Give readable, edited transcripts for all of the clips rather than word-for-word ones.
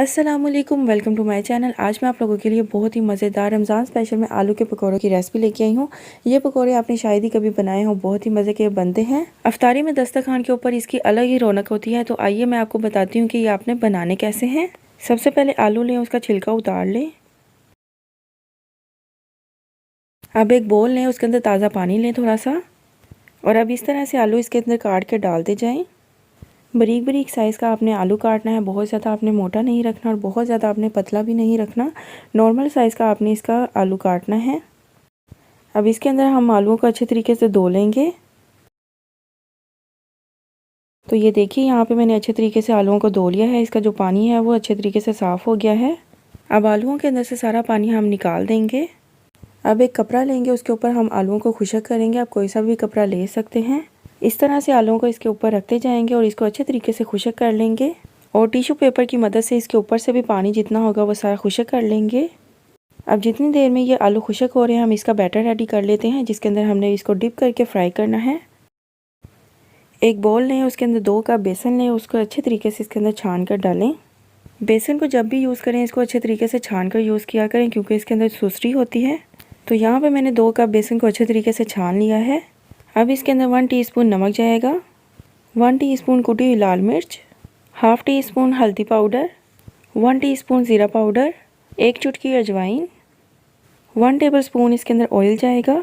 अस्सलामुअलैकुम, welcome to my channel. आज मैं आप लोगों के लिए बहुत ही मज़ेदार रमज़ान स्पेशल में आलू के पकौड़ों की रेसिपी लेके आई हूँ। ये पकौड़े आपने शायद ही कभी बनाए हों, बहुत ही मज़े के बनते हैं। अफ्तारी में दस्तरखान के ऊपर इसकी अलग ही रौनक होती है। तो आइए मैं आपको बताती हूँ कि ये आपने बनाने कैसे हैं। सबसे पहले आलू लें, उसका छिलका उतार लें। अब एक बोल लें, उसके अंदर ताज़ा पानी लें थोड़ा सा, और अब इस तरह से आलू इसके अंदर काट के डालते जाएँ। बारीक बारीक साइज़ का आपने आलू काटना है, बहुत ज़्यादा आपने मोटा नहीं रखना और बहुत ज़्यादा आपने पतला भी नहीं रखना। नॉर्मल साइज़ का आपने इसका आलू काटना है। अब इसके अंदर हम आलूओं को अच्छे तरीके से धो लेंगे। तो ये देखिए, यहाँ पे मैंने अच्छे तरीके से आलूओं को धो लिया है। इसका जो पानी है वो अच्छे तरीके से साफ़ हो गया है। अब आलूओं के अंदर से सारा पानी हम निकाल देंगे। अब एक कपड़ा लेंगे, उसके ऊपर हम आलूओं को खुशक करेंगे। आप कोई सा भी कपड़ा ले सकते हैं। इस तरह से आलूओं को इसके ऊपर रखते जाएंगे और इसको अच्छे तरीके से खुशक कर लेंगे। और टिश्यू पेपर की मदद से इसके ऊपर से भी पानी जितना होगा वो सारा खुशक कर लेंगे। अब जितनी देर में ये आलू खुशक हो रहे हैं, हम इसका बैटर रेडी कर लेते हैं, जिसके अंदर हमने इसको डिप करके फ्राई करना है। एक बॉल लें, उसके अंदर 2 कप बेसन लें, उसको अच्छे तरीके से इसके अंदर छान कर डालें। बेसन को जब भी यूज़ करें, इसको अच्छे तरीके से छान कर यूज़ किया करें, क्योंकि इसके अंदर सुस्ती होती है। तो यहाँ पे मैंने 2 कप बेसन को अच्छे तरीके से छान लिया है। अब इसके अंदर 1 टीस्पून नमक जाएगा, 1 टीस्पून कुटी हुई लाल मिर्च, हाफ़ टी स्पून हल्दी पाउडर, 1 टीस्पून ज़ीरा पाउडर, 1 चुटकी अजवाइन, 1 टेबलस्पून इसके अंदर ऑयल जाएगा,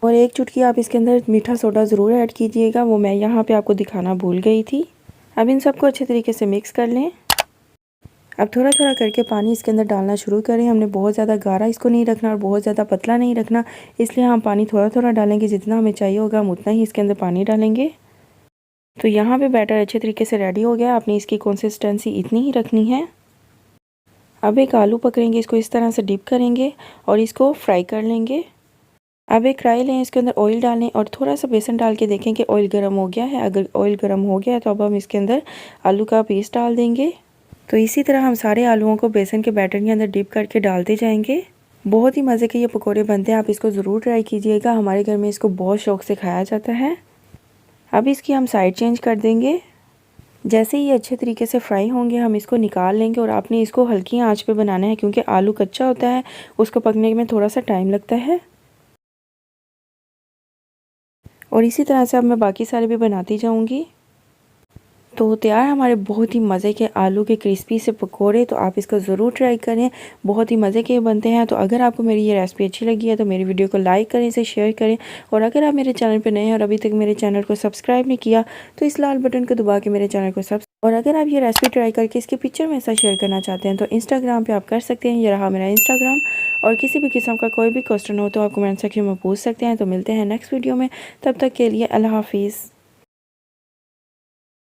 और 1 चुटकी आप इसके अंदर मीठा सोडा ज़रूर ऐड कीजिएगा, वो मैं यहाँ पे आपको दिखाना भूल गई थी। अब इन सबको अच्छे तरीके से मिक्स कर लें। अब थोड़ा थोड़ा करके पानी इसके अंदर डालना शुरू करें। हमने बहुत ज़्यादा गाढ़ा इसको नहीं रखना और बहुत ज़्यादा पतला नहीं रखना, इसलिए हम पानी थोड़ा थोड़ा डालेंगे। जितना हमें चाहिए होगा हम उतना ही इसके अंदर पानी डालेंगे। तो यहाँ पे बैटर अच्छे तरीके से रेडी हो गया। आपने इसकी कंसिस्टेंसी इतनी ही रखनी है। अब एक आलू पकड़ेंगे, इसको इस तरह से डिप करेंगे और इसको फ्राई कर लेंगे। अब एक कढ़ाई लें, इसके अंदर ऑयल डालें और थोड़ा सा बेसन डाल के देखें कि ऑयल गर्म हो गया है। अगर ऑयल गर्म हो गया है तो अब हम इसके अंदर आलू का पीस डाल देंगे। तो इसी तरह हम सारे आलूओं को बेसन के बैटर के अंदर डिप करके डालते जाएंगे। बहुत ही मज़े के ये पकोड़े बनते हैं, आप इसको ज़रूर ट्राई कीजिएगा। हमारे घर में इसको बहुत शौक़ से खाया जाता है। अब इसकी हम साइड चेंज कर देंगे। जैसे ही ये अच्छे तरीके से फ्राई होंगे हम इसको निकाल लेंगे, और आपने इसको हल्की आंच पे बनाना है, क्योंकि आलू कच्चा होता है, उसको पकने में थोड़ा सा टाइम लगता है। और इसी तरह से अब मैं बाकी सारे भी बनाती जाऊंगी। तो तैयार हमारे बहुत ही मज़े के आलू के क्रिस्पी से पकोड़े। तो आप इसको ज़रूर ट्राई करें, बहुत ही मज़े के बनते हैं। तो अगर आपको मेरी ये रेसिपी अच्छी लगी है तो मेरी वीडियो को लाइक करें, इसे शेयर करें, और अगर आप मेरे चैनल पर नए हैं और अभी तक मेरे चैनल को सब्सक्राइब नहीं किया तो इस लाल बटन को दबा के मेरे चैनल को और अगर आप ये रेसिपी ट्राई करके इसके पिक्चर में ऐसा शेयर करना चाहते हैं तो इंस्टाग्राम पर आप कर सकते हैं। ये रहा मेरा इंस्टाग्राम। और किसी भी किस्म का कोई भी क्वेश्चन हो तो आप कमेंट सेक्शन में पूछ सकते हैं। तो मिलते हैं नेक्स्ट वीडियो में, तब तक के लिए अल्लाह हाफिज़।